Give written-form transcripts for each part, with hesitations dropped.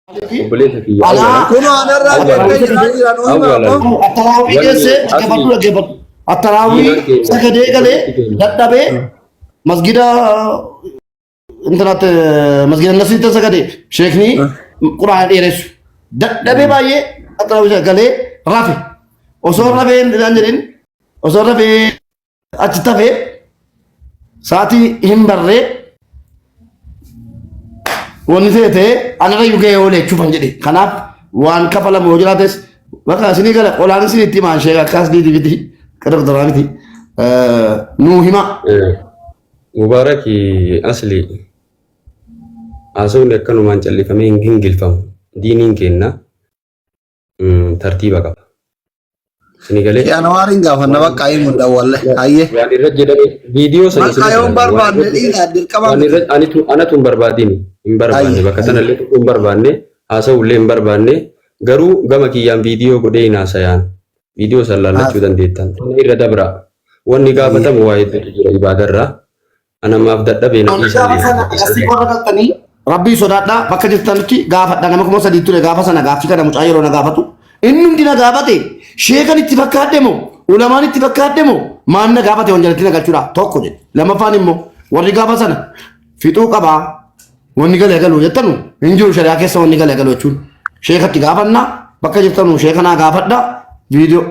وبليتك يا أنا كنا أنا الراجل جيران وهم التراويح جالسة أجيبته أجيبته التراويح سكدة قالي دتابة مسجد انتنات مسجد النصر تسكدة شيخني قرآن إيرس دتابة بايه التراويح قالي رافي وصور رافي عندنا وصور رافي أجتبه ساتي هم برّه ونسيته أنا لا يوجي ولا تشوفن جدي خناب وان كفلا موجوداتس بقى سني قال قولان سني تي ما شيء كاس دي بدي كده دراني تي نوهما مبارك أصلي أصلا كانوا ما نجلي فمين جنجل فم دينين كنا ترتيبك سني قال يا نوارين قاف أنا بقى أي مدة والله أيه يعني رجل فيديو سني بقى يوم بربان إيه هذا الكلام أنا توم بربادين برباني بكتنا اللي توم برباني أسا ولين برباني غرو غما كيان فيديو قدينا سيان فيديو سلالة جودن ديتان إيرا دبرا واني قافتا مواهد رجل إبادر أنا ما أبدأ بين ربي صداتنا بكا جستانتي غافت دانا مكو موسى ديتو غافا سنا غافي كان متعيرو غافتو إنم دينا غافتي شيخان اتفاقات دمو علماء اتفاقات دمو ما أمنا غافتي ونجلتنا غالشورا توقو دي لما فانمو ورد غافا سنا فيتو قبا ونقل يقلو يتنو انجو شريعة كيسا ونقل يقلو يتشون شيخة غافنا بكا جستانو شيخنا غافتا فيديو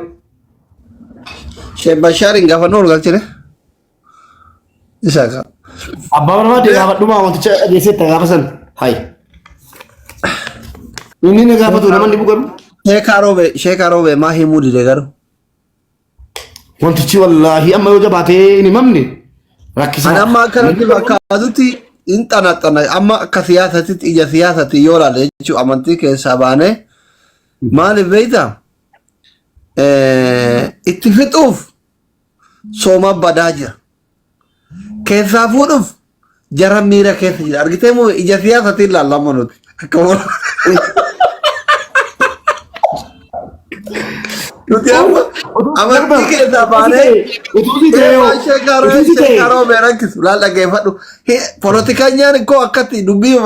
شيخ بشارين قاف نور قال كده إساقا أبا برما دي غافت دوما وانتشا ديسيتا غافسن هاي إني نغافتو نمان دي بقرو شيخ عروبي ما هي مودي دي wantichi wallahi amma yoo jabaatee ni mamne rakkisa أنا ما كانت بكادوتي إنت أنا أما كسياسة إجا سياسة يورا ليشو أمانتي كسبانة ما لبيتا اتفتوف سوما بداجة كسافوف جرام ميرا كسي أرجتمو إجا سياسة إلا الله منوت كمان amantii keessaa baanee sheekaroo beerakkisu laalla geeffadhu poolitikaan koo akkatti dubbii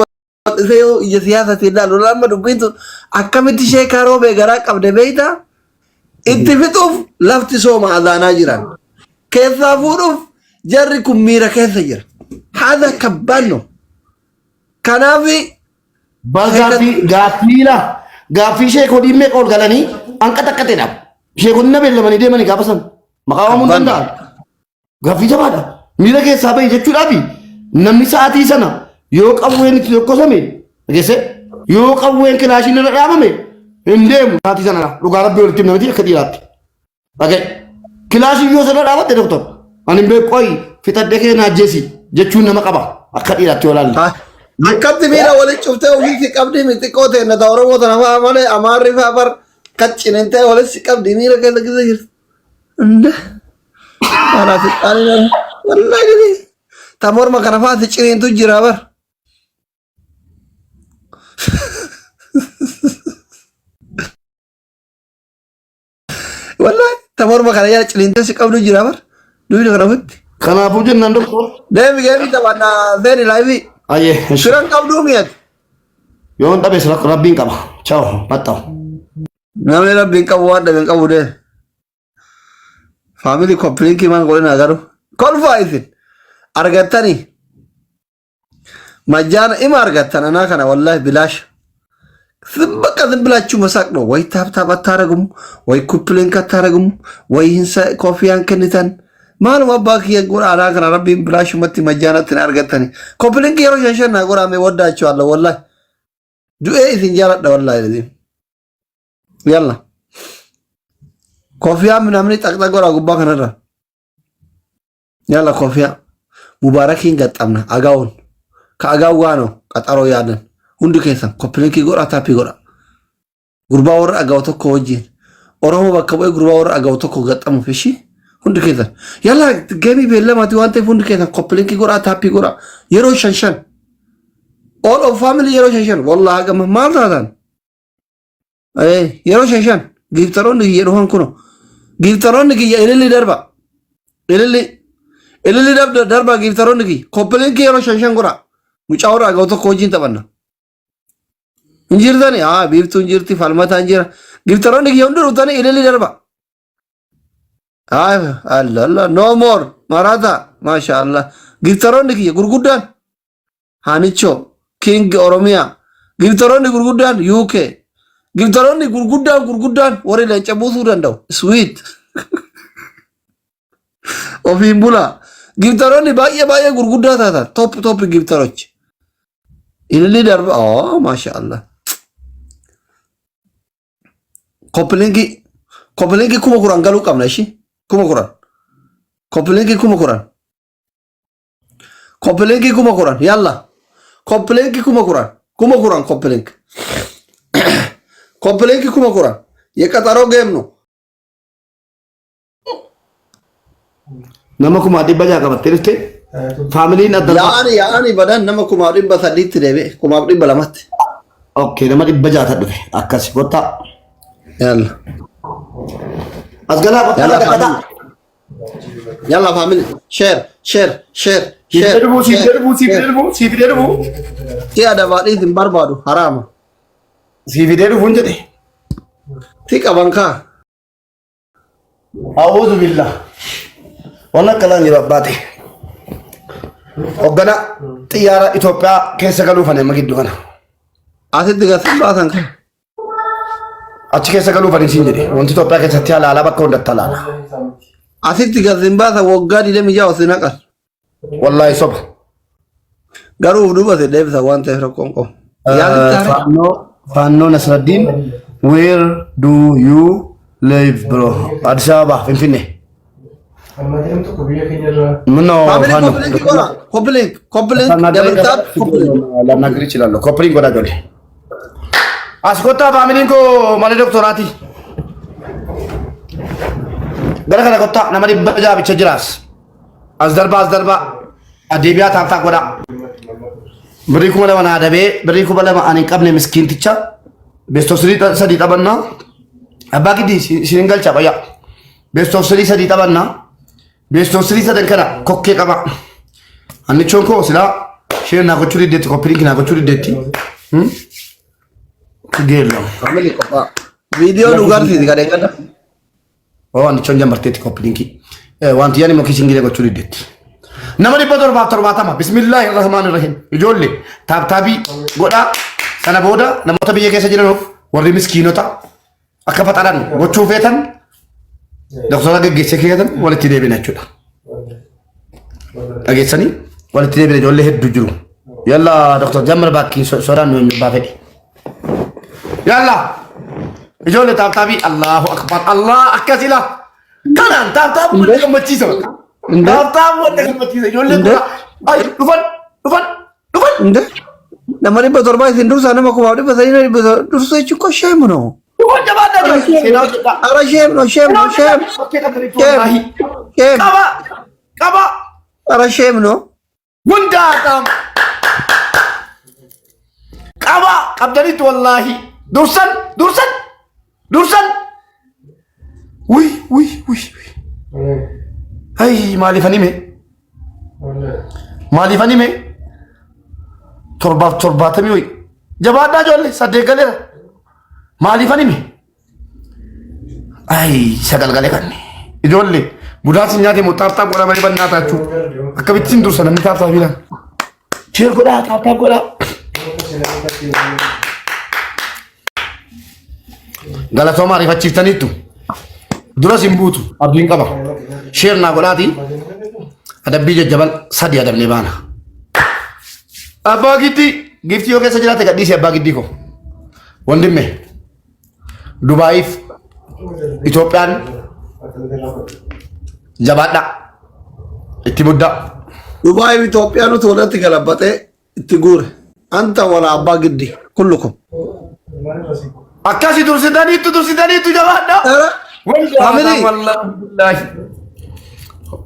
ija siyaasatti ilaalu lamma dubbiin tun akkamitti sheekaroo beekaraa qabde beeyta itti fixuuf lafti sooma azaanaa jiran keessaa fuudhuuf jarri kun miira keessa jira haadha kabbaanno kanaaf gaaffii sheekoo dhiimmee qool galanii hanqa takkatedhaaf sheekonni na beellamanii deemanii gaafa san maqaa waamuu hin danda'an gaaffii jabaadha miira keessaa bahi jechuudhaafi namni sa'aatii sana yoo qawween itti tokkosame dhageesse yoo qawween kilaashiin irra dhaabame hin deemu sa'aatii sana dhugaa rabbii walitti himnamiti akka dhiiraatti dhaga'e kilaashiin yoo sana dhaabatte doktor ani beeqooyi fixadhee kee naajjeesi jechuun nama qaba akka dhiiraatti yoo laalle. akkatti miira walitti cuftee ofiisi qabdi xiqqoo ta'e na ta'u oromoo tana fa'a malee amaarri fa'a bar kaccinentee walitti qabdi miira keessa keessa jirti. Inde maanaaf xiqqaanii wallaahi gadi ta morma kana fa'a ciniintu jira bar. Wallaahi ta morma kana yaa ciniintee si qabdu jira bar duwini kana ofitti. Kanaafuu jennaan doktor. Deemi taphannaa seeni laayivii. Aye. Firan qabdu miyat. Yoon dhabees rabbiin qaba. Ciao. Maxxaw. Namni rabbiin qabu waan dhabeen qabu dee. Faamilii kompilinki maan godhin agaru. Kolfaa isin. Argattanii. Majjaana ima argattan anaa kana wallaahi bilaash. Bakka bilaachu masaaqno. Wayi taaphaatti aragamu. Wayi kompilinkaatti aragamu. Wayi hinsa koofiyaan kennitan. maaluma abbaa kiyya godha anaa kana rabbiin bilaashumatti majjaanatti na argattani kompilinki yeroo shan naa godhaame waddaachuu wallahi du'ee isin jaaladha wallahi yalla kofiyaa namni xaqxa godha gubbaa kanarra yalla kofiyaa mubaarakiin gaxxamna agaawun ka agaawu waano qaxaroo yaadan hundi keessan kompilinki godha taappii godha gurbaa warra agaawu tokko wajjin oromoo bakka bu'ee gurbaa warra agaawu tokko gaxxamuuf ishii hundi keessan yalla geemii beellamaati waan ta'eef hundi keessan kompilinki godha taappii godha yeroo shan all of family yeroo shan wallahi gama maal taatan yeroo shan giftaroonni kiyya dhufan kuno giftaroonni kiyya ililli darba ililli darba giftaroonni kiyya kompilinki yeroo shan godha mucaa warra agaawu tokko wajjin taphanna እንጅርተኒ ቢፍቱ እንጅርቲ ፋልማታ እንጅራ ግፍተሮን ይሁን ድሩተኒ ኢለሊ ደርባ አላ ኖ ሞር ማራታ ማሻአላ ግፍተሮን ጉርጉዳን ሃንቾ ኪንግ ኦሮሚያ ግፍተሮን ጉርጉዳን ዩኬ ግፍተሮን ጉርጉዳን ወሬ ለጨቡሱ ደንደው ስዊት ኦፊን ቡላ ግፍተሮን ባየ ጉርጉዳ ታታ ቶፕ ግፍተሮች ኢለሊ ደርባ ማሻአላ ኮፕሊንጊ ኩማ ኩራን ጋሉ ቀምና እሺ ኩማ ኩራን ኮፕሊንጊ ኩማ ኩራን ያላ ኮፕሊንጊ ኩማ ኩራን ኮፕሊንጊ ኩማ ኩራን የቀጠሮ ጌም ነው ነመኩማ ዲበጃ ቀበቴ ፋሚሊን አደላ ያኒ በዳን ነመኩማ ዲበ ሰዲት ደቤ ኩማ ዲበ ለማት ኦኬ ነመ ዲበጃ ተደፈ አካሲ ጎታ يلا أسقلا قطع يلا فاميلي شير سيفيدربو يا دبادي تنبربادو حرام سيفيدربو فنجدي تيك أبانكا أعوذ بالله والله كلام يباباتي وقنا تيارة إثيوبيا كيسا قالوا فانا ما قدوا أنا أسد قاسم باسنكا achi keessa galuu fadhiisin jedhe wanti Itoophiyaa keessatti alaala bakka hundatti alaala. Asitti gazimbaasa waggaa 26 osina qal. Wallahi soba. Garuu duuba se deebisa waan ta'eef rakkoon qabu. Faannoo Nasraddin, where do you live bro? Addis Ababa, Finfinnee. Munoo faannoo. Koppilink dabaltaa koppilink. Lannagri ይችላል ኮፕሊንግ ወዳ ጆሌ አስቆጣ ፋሚሊን ኮ ማለ ዶክተራቲ ገረገረ ቆጣ ነመዲ በጃ ብቻ ጅራስ አዝደርባ አዲቢያ ታንታ ጎዳ ብሪኩ ለማና ደቤ ብሪኩ በለማ አኔ ቀብነ ምስኪን ትቻ ቤስቶ ሰዲ ጠበና አባጊዲ ሲንገልቻ ባያ ቤስቶ ሰዲ ጠበና ቤስቶ ሰደን ከና ኮኬ ቀባ አንቾንኮ ስላ ሼና ጎቹሪ ዴት ኮፕሊንግ ና ጎቹሪ ዴት Gelo. Family kopa. Video lugar sih kadang kadang. Oh, andi chonja marteti koplinki. Wanti yani mo kisingire gochuri det. Namari bador batama. Bismillahirrahmanirrahim. Ijolle tabi goda sana boda namota biye kesa jirano warri miskinota akka fataran gochuu fetan doktora geggeesse keetan walitti deebina jechuudha. Dhageessanii walitti deebina ijoollee hedduu jiru. Yalla doktor Jammar Bakki soraan nu baafedhi. يلا يجولي تابتابي الله اكبر الله اكاسيلا كان تابتاب ودك متيسو تابتاب ودك متيسو يجولي اي دفن እንደ ለማሪ በዘርባ ሲንዱር ሳነ ማቆማው በዘይነ በዱርሶ እኮ ሸም ነው ኧረ ሸም ነው ቀባ ኧረ ሸም ነው ጉንዳጣም ቀባ ቀብደሪት ወላሂ Dursan. Wih. Hai, malifani me. Torbatami wih. Jabada jolle sadde galera. Malifani me. Ai, sagal gale kan. Ijolle budasi nyaate mutarta gola bari banna tachu. Akabitsin dursan namni tarta bilan. Cher gola tarta gola. Galatoma rifachiftanitu dura simbutu abdin qaba sherna golati adabbi jajjabal sadi adabne bana abba giddi gifti yo kessa jirate gadisi abba giddi ko wondimme dubaif Ethiopian jabadha itti mudda dubaif Ethiopian tolati galabate itti gure anta wala abba giddi kullukum Akkasi dursidaniitu jabaadha. Family. Wallahi.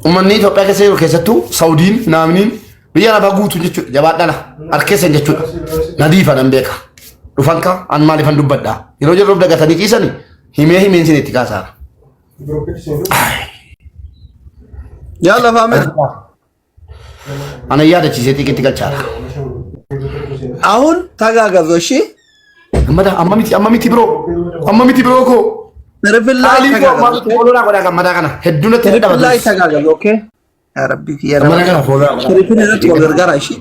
Uummanni Itoophiyaa keessa jiru keessattuu Saudiin naamniin biyya lafaa guutuu jechuudha jabaadha la harkeessan jechuudha. Nadiifa nan beeka. Dhufanka an maaliifan dubbadha. Yeroo jirruuf dagatanii ciisani himeen isin itti kaasaara. Yalla family. Ana yaadachiisee xiqqeetti galchaara. አሁን ተጋገዙ እሺ Gammadaa amma miti biroo koo. Trippillaa Alii koo amma miti fooloo naa godhaa gammadaa kana hedduu natti Trippillaa itti agaagalu okay. Yaa Rabbi kiyya Gammadaa kana fooloo naa godhaa. Trippil irratti wal gargaaraa ishee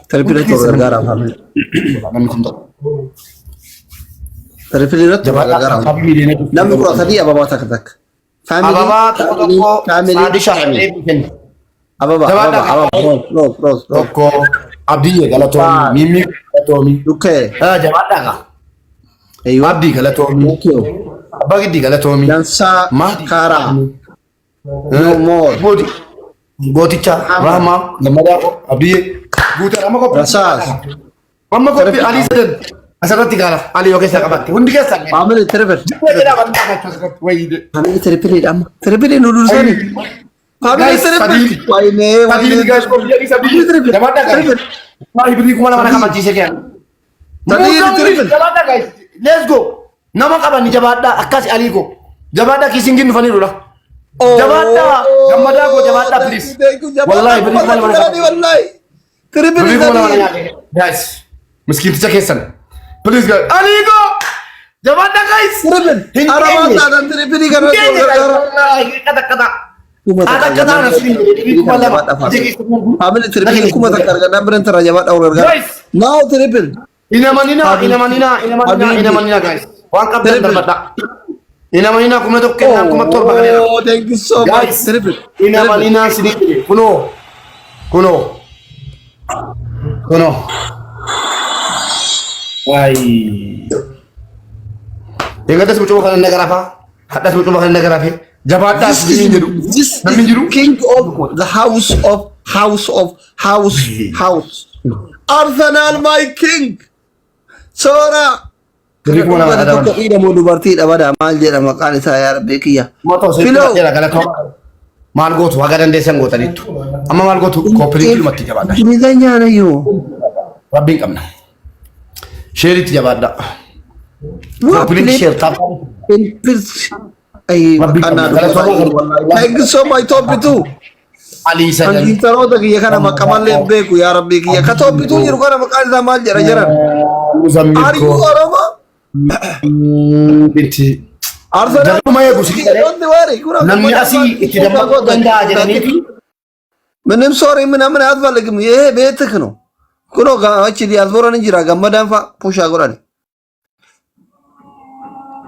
trippil irratti wal gargaaraa faamili. Trippil irratti wal gargaaraa. Namni 13 ababaa takka takka. Faamili Ababaa tokko saadi shaanii kenna. ababaa roos Tokko Abdiyyee galatoomi Mimmi galatoomi. dukkee Jabaadhaa kaa. eeyyuu Abdii galatoomi. Abbaa Giddii galatoomi. dansaa Maatii. kaaraa no more Gooticha Rahmaa Gammadaa Abdiyyee guutaa amma qophii. Rasaas. Amma qophii Alii sadan asirratti gaala Alii yoo keessaa qabatte hundi keessaa. faamili trippil faamili trippiliidha amma trippilii nu dursanii faamili trippil waynee Let's go. Nama qaban jabaadhaa akkas Aliiko. Jabaadhaa kiisingin dhufaniirudha. Jabaadhaa gammadaa koo jabaadhaa please. Wallahi birii kuma lama wallahi trippilii guys. Miskiinticha keessan. Please guys. Aliiko. Jabaadhaa guys. trippil arabaataan trippilii kana Kata. Kata nasi kuma lama. faamili trippilii kuma takka argadhaan biran tarraa jabaadhaa wal gargaara Guys. now trippil Inamanina guys. Waan qabdan darbadha. Inamanina kuma tokko kennaa kuma torba galee. oh thank you so much Guys. trippil Inamanina sidii kunoo. Ay. Dengatas mucuma kana nagarafa. Hadas mucuma kana nagarafe. Jabaadhaa sidii jedhu. this Namni is jiru. king of the house Arsenal my king Sora Birii kuma lama tokko dhiira moo dubartii dhabada maal jedha maqaan isaa yaa rabbi kiyya Moto Filoo. jira galatoo. Maal gootu haga dandeessan gootaniittu. Amma maal gootu koopiliitii dhumatti jabaadha. Miidhaan yoo Rabbiin qabna. Sheeritti jabaadha. Koopiliitii sheer taap. ay Rabbi maqaan qabna. thank you so much toppitu Alii sadan. hangiitaroota kiyya kana maqamallee beeku yaa rabbi kiyya ka toppitu jiru kana maqaan isaa maal jedha jiran ariyu Muzammilkoo. oroma Binti. Arsenal Jalquma eegu si namni asii itti dammaquu danda'a jedhaniiti. ምንም ሶሪ ምናምን አትፈልግም። ይሄ ቤትህ ነው ኩኖ ጋች ዲያስፖራን እንጅራ ገመዳን ፋ ፑሻ ጎራኒ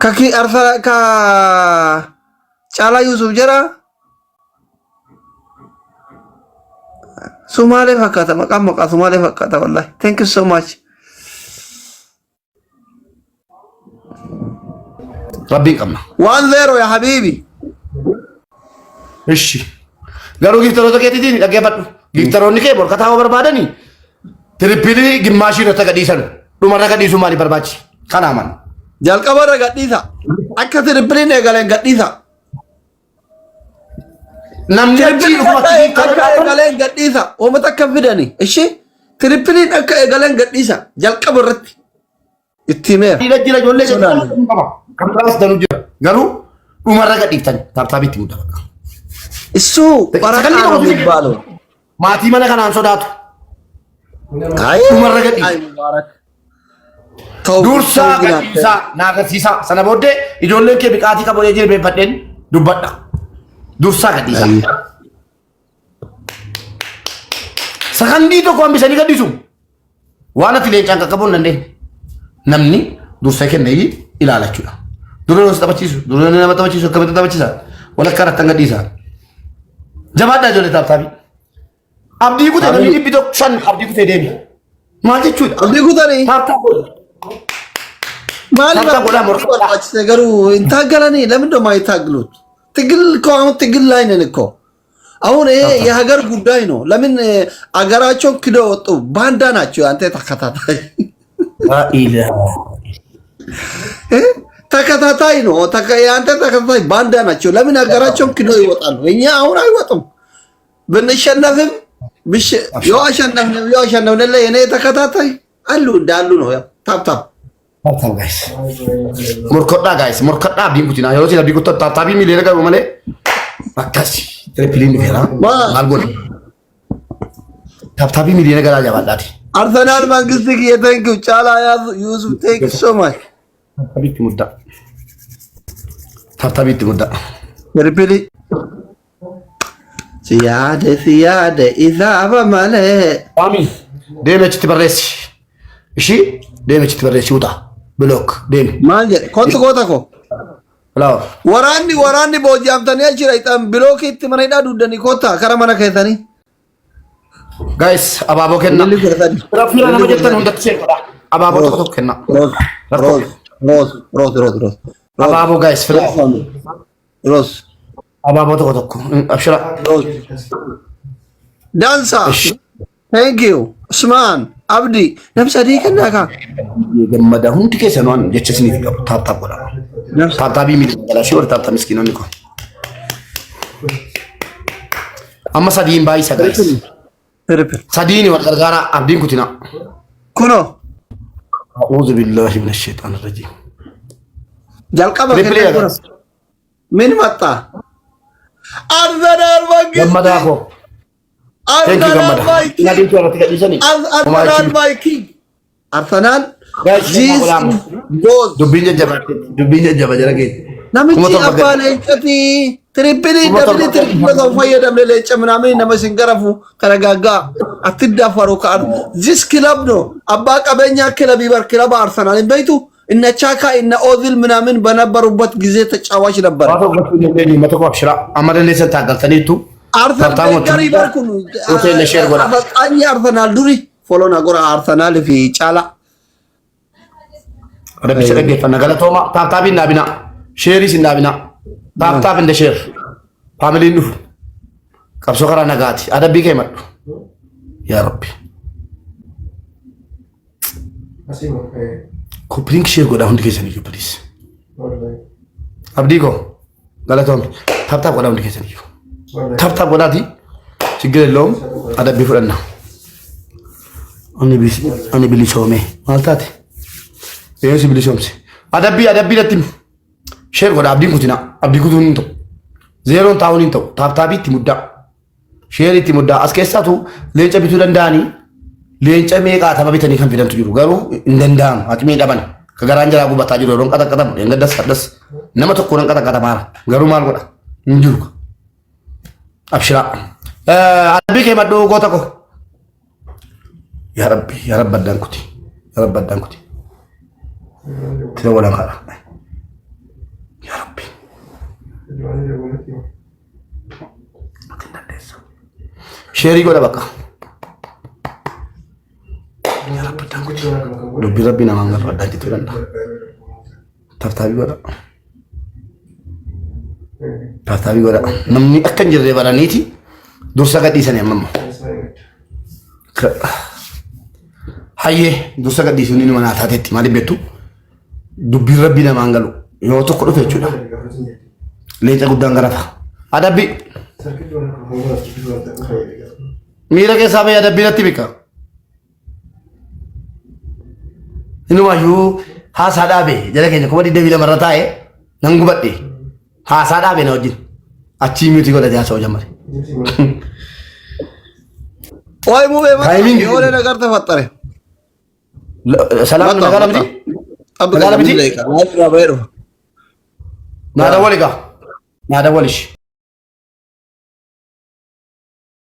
ከኪ አርፈ ካ ጫላ ዩሱፍ ጀራ ሶማሌ ፈካተ መቃ ሶማሌ ፈካተ ወላሂ ቴንክ ዩ ሶ ማች Rabbiin qabna. 1-0 ያ ሐቢቢ እሺ garuu giiftaroota keetiitiin dhaggeeffadhu. Giiftaroonni kee borka taa'uu barbaadanii tirippilii gimmaashii irratti gadhiisan dhumarra gadhiisuu maaliif barbaachisa? Kana aman. jalqabarra gadhiisa akka tirippiliin eegalen gadhiisa Namni achii dhufatti akka eegalen gadhiisa uummata akka fidani ishi tirippiliin akka eegalen gadhiisa jalqaba irratti itti meera jira ijoollee qaba. Kan biraas danuu jira. Garuu dhumarra gadhiiftan taaptaabitti guddaa bakka. እሱ በረካ ነው የሚባለው Maatii mana kanaan sodaatu. አይ Dhumarra gadhiisa. አይ ሙባረክ ተው Dursaa ግን gadhiisaa na agarsiisaa. Sana booddee ijoolleen kee biqaatii qabu jilbeeffadheen dubbadha. Dursaa gadhiisaa. Sakandii tokko hambisanii gadhiisu. Waan ati leencaan qaqqabuu hin dandeenye. Namni dursa kenne ilaalachuudha. Dura nama taphachiisu, dura nama taphachiisu, akkamitti taphachiisa? Walakkaa irratti hanga dhiisa. Jabaadhaa ijoollee taaptaabii. Abdii kutee namni dhibbi tokko shan abdii kutee deemi. Maal jechuudha? አብዲ ጉተሪ Taaptaa godha. ማሊ ታብታ ጎዳ ሞርካ ባች ነገሩ እንታገላኒ ለምን ደማ አይታግሉት ትግል እኮ አሁን ትግል ላይ ነን እኮ አሁን ይሄ የሀገር ጉዳይ ነው ለምን አገራቸው ክዶ ወጡ ባንዳ ናቸው አንተ ተከታታይ ተከታታይ ነው አንተ ተከታታይ ባንዳ ናቸው ለምን ሀገራቸው ክዶ ይወጣሉ እኛ አሁን አይወጡም ብንሸነፍም የዋሸነፍን ላይ እኔ ተከታታይ አሉ እንዳሉ ነው ታብታብ guys. Morkodhaa guys. Morkodhaa abdiin kutina. Yeroo isin abdii kuttaa taaptaabii miilee garu malee akkasi tirippiliin dhufeera. Maal godhe? Taaptaabii miilee garaa jabaadhaati. Arsenal መንግስት የተንኩ ጫላ ያዙ ዩሱፍ ቴክ ሶ ማች ታብታቢት ሙዳ ሪፕሊ ሲያደ ኢዛ በማለ አሚ ደመች ትበረስ እሺ ደመች ትበረስ ይውጣ ብሎክ ደም ማንጀ ኮንት ኮታኮ ላው ወራኒ ቦጃምተን ያጅራ ይጣም ብሎክ ይትመነዳ ዱደኒ ኮታ ከረመና ከይተኒ ጋይስ አባቦ ከና ረፍና ለመጀተን ሁንደት ሴቆዳ አባቦ ተቆቶ ከና ሮዝ አባቦ ጋይስ ፍላ ሮዝ አባቦ ተቆቶ አብሽራ ዳንሳ ቴንክ ዩ ኡስማን አብዲ ነምሰዲ ከናካ የገመዳ ሁንት ከሰኗን የቸስኒ ይገባ ታጣ ቆዳ ታጣቢ ሚደላሽ ወር ታጣ ምስኪን ነው ንኮ አማሳዲን ባይሳ ጋይስ ትሪፕል ሳዲኒ ወርጋራ አብዲን ኩቲና ኩኖ አዑዙ ቢላሂ ሚነሽ ሸይጣን ረጂም ጃልቃባ ምን መጣ አርሰናል መንግስት ገመዳኮ አርሰናል ዱቢን ጀባ ጀረጌ ነምቺ አባለ እንጨቲ ትሪፕሊ ፈየደም ለለጨ ምናምን ነመስንገረፉ ተረጋጋ አትዳፈሩ ካር ዚስ ክለብ ነው አባ ቀበኛ ክለብ ይበር ክለብ አርሰናል በይቱ እነ ቻካ እነ ኦዚል ምናምን በነበሩበት ጊዜ ተጫዋች ነበር መተኮ አብሽራ አማደለ ሰንታጋል ተኔቱ አርሰናል ጋር ይበርኩኑ ሆቴል ሼር ጎራ አበቃኝ አርሰናል ዱሪ ፎሎና ጎራ አርሰናል ፊ ጫላ ረብ ሸረገ ፈነገለቶማ ታብታቢ ናቢና ሼሪስ ናቢና ታብታብ እንደ ሼር ፋሚሊ ኑ ቀብሶ ከራ ነጋቲ አደቢ ከመዱ ያ ረቢ ኮፕሊንግ ሼር ጎዳ ሁንድ ከሰኒ ፕሊዝ አብዲኮ ገለቶም ታብታብ ጎዳ ሁንድ ከሰኒ ታብታብ ጎዳቲ ችግር የለውም አደቢ ፍረና አኒ ቢሊሾሜ ማልታቲ ኤሲ ቢሊሾምሲ አደቢ ለትም ሼር ጎዳ አብዲን ኩቲና አብዲ ኩቱን እንቶ ዜሮን ታውን እንቶ ታብታቢት ሙዳ ሼሪት ሙዳ አስከሳቱ ለንጨ ቢቱ ደንዳኒ ለንጨ ሜቃ ተባቢተኒ ኮንፊደንት ይሩ ገሩ እንደንዳም አጥሜ ዳባን ከጋራንጀራ ጉባታ ጅሮ ሮን ቀጠቀጠም እንደደስ ነመተኮ ሮን ቀጠቀጠ ማራ ገሩ ማል ጎዳ እንጅሩ አብሽራ አደቢ ከመዱ ጎተኮ ያ ረብ አዳንኩቲ تدور على يا ربي شيري ولا بقى يا رب تنكت ربي ربنا ما نغفر دانك تولنا تفتابي ولا نمني أكن جري ولا نيتي درسا قدي سنة ماما هاي درسا قدي سنين ما ناتاتي ما لبيتو dubbi rabbi nama angalu yoo tokko dhufe jechuudha leenca guddaan garafa adabbi miira keessaa bahee adabbii natti bika inumayyuu haasaa dhaabe jala keenya kuma 22 irra taa'e nan gubadhe haasaa dhaabe na wajjin achii miutii godhate haasa'u jammare ወይ ሙቤ የሆነ ነገር ተፈጠረ ሰላም ነገር አብዲ أبغى أقول لك نادى وليش